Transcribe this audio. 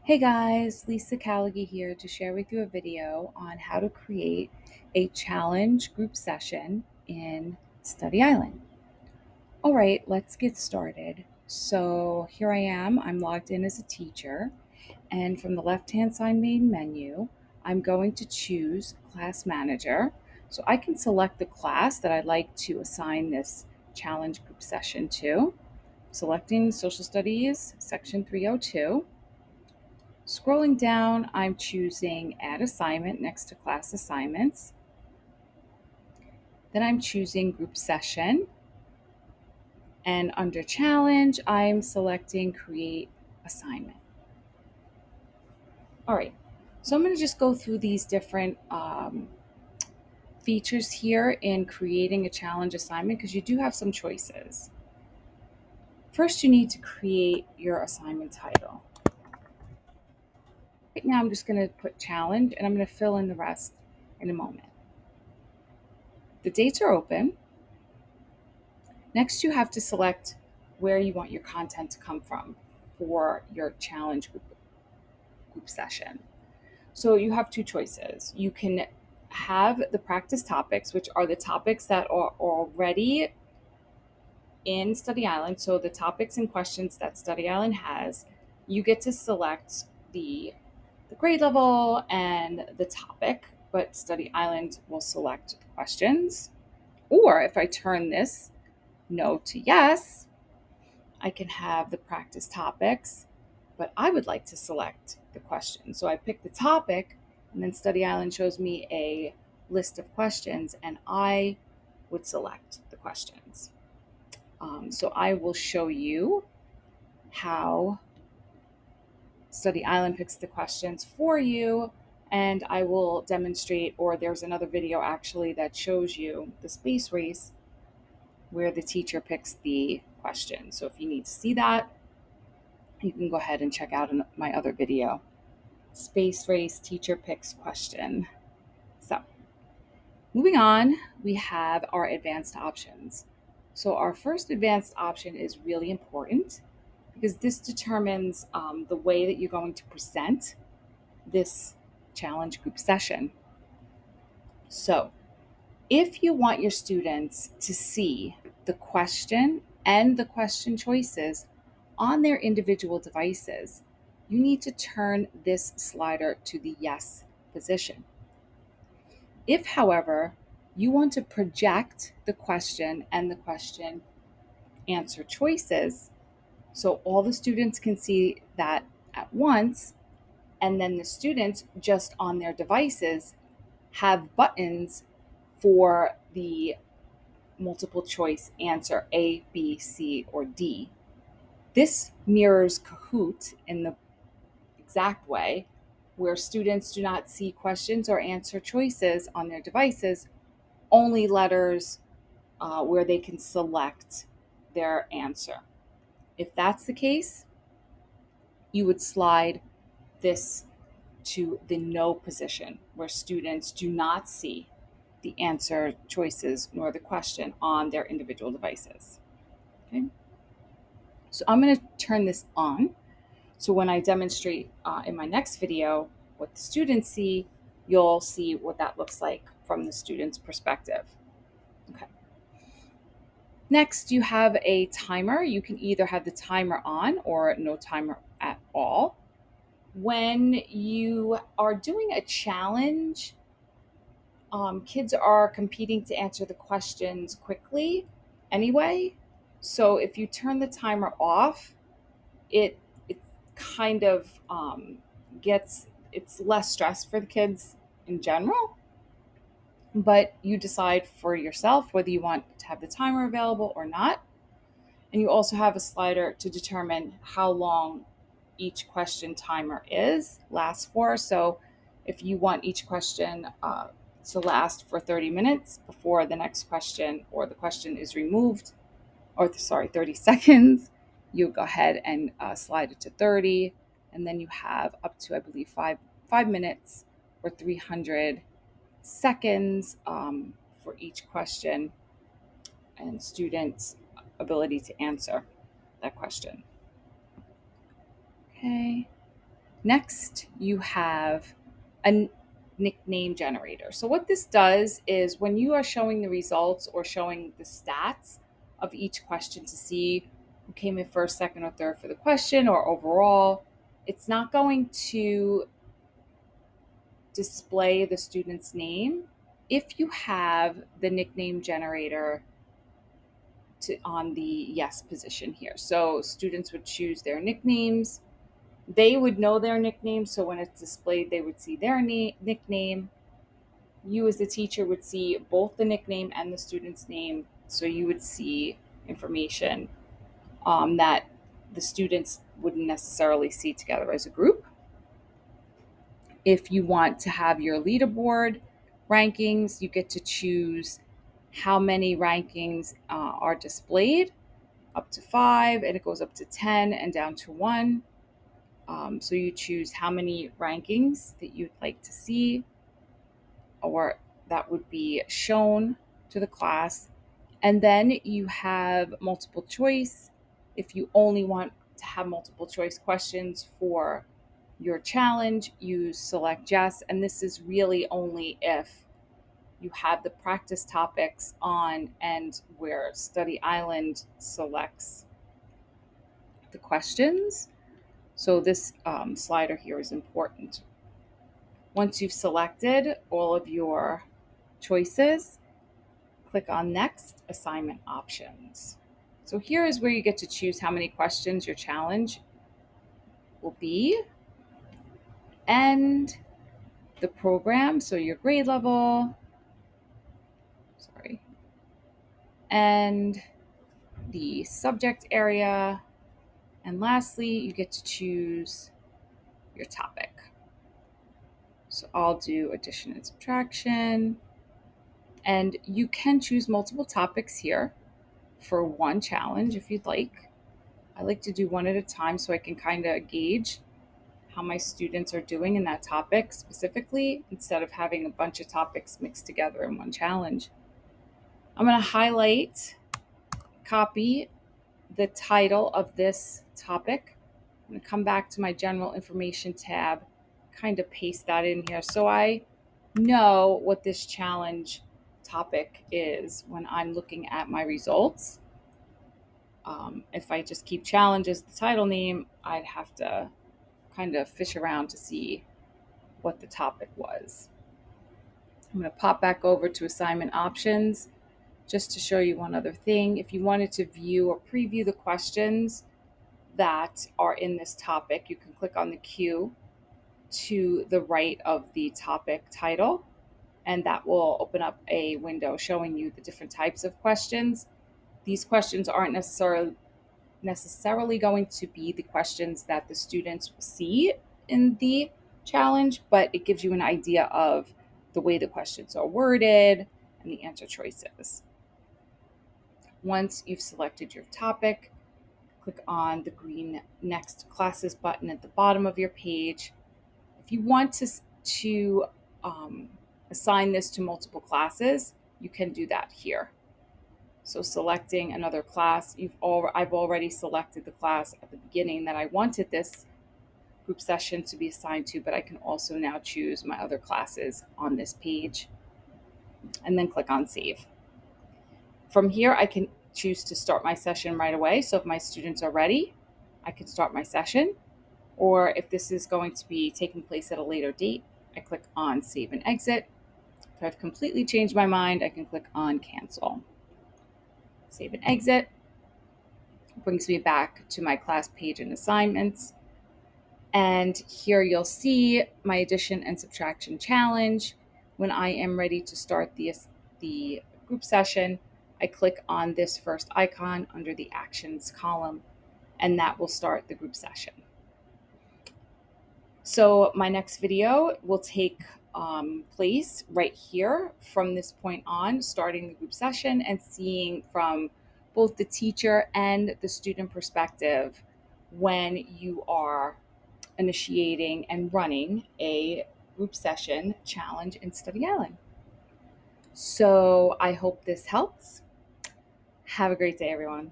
Hey guys, Lisa Callaghy here to share with you a video on how to create a challenge group session in Study Island. All right, let's get started. So here I am, I'm logged in as a teacher, and from the left-hand side main menu, I'm going to choose Class Manager. So I can select the class that I'd like to assign this challenge group session to. Selecting Social Studies, Section 302. Scrolling down, I'm choosing Add Assignment next to Class Assignments. Then I'm choosing Group Session. And under Challenge, I'm selecting Create Assignment. All right, so I'm going to just go through these different features here in creating a challenge assignment because you do have some choices. First, you need to create your assignment title. Right now, I'm just going to put challenge and I'm going to fill in the rest in a moment. The dates are open. Next, you have to select where you want your content to come from for your challenge group session. So you have two choices. You can have the practice topics, which are the topics that are already in Study Island. So the topics and questions that Study Island has, you get to select the grade level and the topic, but Study Island will select the questions. Or if I turn this no to yes, I can have the practice topics, but I would like to select the question. So I pick the topic, and then Study Island shows me a list of questions, and I would select the questions. So I will show you how Study Island picks the questions for you, and I will demonstrate, or there's another video actually that shows you the space race where the teacher picks the question. So if you need to see that, you can go ahead and check out my other video. Space race teacher picks question. So moving on, we have our advanced options. So our first advanced option is really important because this determines the way that you're going to present this challenge group session. So if you want your students to see the question and the question choices on their individual devices, you need to turn this slider to the yes position. If, however, you want to project the question and the question answer choices, so all the students can see that at once, and then the students just on their devices have buttons for the multiple choice answer A, B, C, or D. This mirrors Kahoot in the exact way where students do not see questions or answer choices on their devices, only letters where they can select their answer. If that's the case, you would slide this to the no position where students do not see the answer choices nor the question on their individual devices. Okay. So I'm going to turn this on. So when I demonstrate in my next video what the students see, you'll see what that looks like from the student's perspective. Okay. Next, you have a timer. You can either have the timer on or no timer at all. When you are doing a challenge, kids are competing to answer the questions quickly anyway. So if you turn the timer off, it kind of gets it's less stress for the kids in general, but you decide for yourself whether you want to have the timer available or not. And you also have a slider to determine how long each question timer lasts for. So if you want each question to last for 30 minutes before the next question or the question is removed, or sorry, 30 seconds, you go ahead and slide it to 30. And then you have up to, I believe, 5 minutes or 300 seconds for each question and students' ability to answer that question. Okay. Next, you have a nickname generator. So what this does is when you are showing the results or showing the stats of each question to see who came in first, second, or third for the question or overall, it's not going to display the student's name if you have the nickname generator on the yes position here. So students would choose their nicknames. They would know their nickname, so when it's displayed, they would see their nickname. You, as the teacher, would see both the nickname and the student's name, so you would see information that the students wouldn't necessarily see together as a group. If you want to have your leaderboard rankings, you get to choose how many rankings are displayed, up to 5, and it goes up to 10 and down to 1. So you choose how many rankings that you'd like to see or that would be shown to the class. And then you have multiple choice. If you only want to have multiple choice questions for your challenge, you select yes. And this is really only if you have the practice topics on and where Study Island selects the questions. So this slider here is important. Once you've selected all of your choices, click on Next, Assignment Options. So here is where you get to choose how many questions your challenge will be and the program, so your grade level, and the subject area. And lastly, you get to choose your topic. So I'll do addition and subtraction. And you can choose multiple topics here for one challenge if you'd like. I like to do one at a time so I can kind of gauge how my students are doing in that topic specifically instead of having a bunch of topics mixed together in one challenge. I'm going to highlight, copy the title of this topic. I'm going to come back to my general information tab, kind of paste that in here so I know what this challenge topic is when I'm looking at my results. If I just keep challenge as the title name, I'd have to kind of fish around to see what the topic was. I'm going to pop back over to assignment options just to show you one other thing. If you wanted to view or preview the questions that are in this topic, you can click on the Q to the right of the topic title, and that will open up a window showing you the different types of questions. These questions aren't necessarily going to be the questions that the students will see in the challenge, but it gives you an idea of the way the questions are worded and the answer choices. Once you've selected your topic, click on the green Next Classes button at the bottom of your page. If you want to assign this to multiple classes, you can do that here. So selecting another class, I've already selected the class at the beginning that I wanted this group session to be assigned to, but I can also now choose my other classes on this page and then click on Save. From here, I can choose to start my session right away. So if my students are ready, I can start my session. Or if this is going to be taking place at a later date, I click on Save and Exit. If I've completely changed my mind, I can click on Cancel. Save and Exit. Brings me back to my class page and assignments. And here you'll see my addition and subtraction challenge. When I am ready to start the group session, I click on this first icon under the Actions column, and that will start the group session. So my next video will take place right here from this point on, starting the group session and seeing from both the teacher and the student perspective when you are initiating and running a group session challenge in Study Island. So I hope this helps. Have a great day, everyone.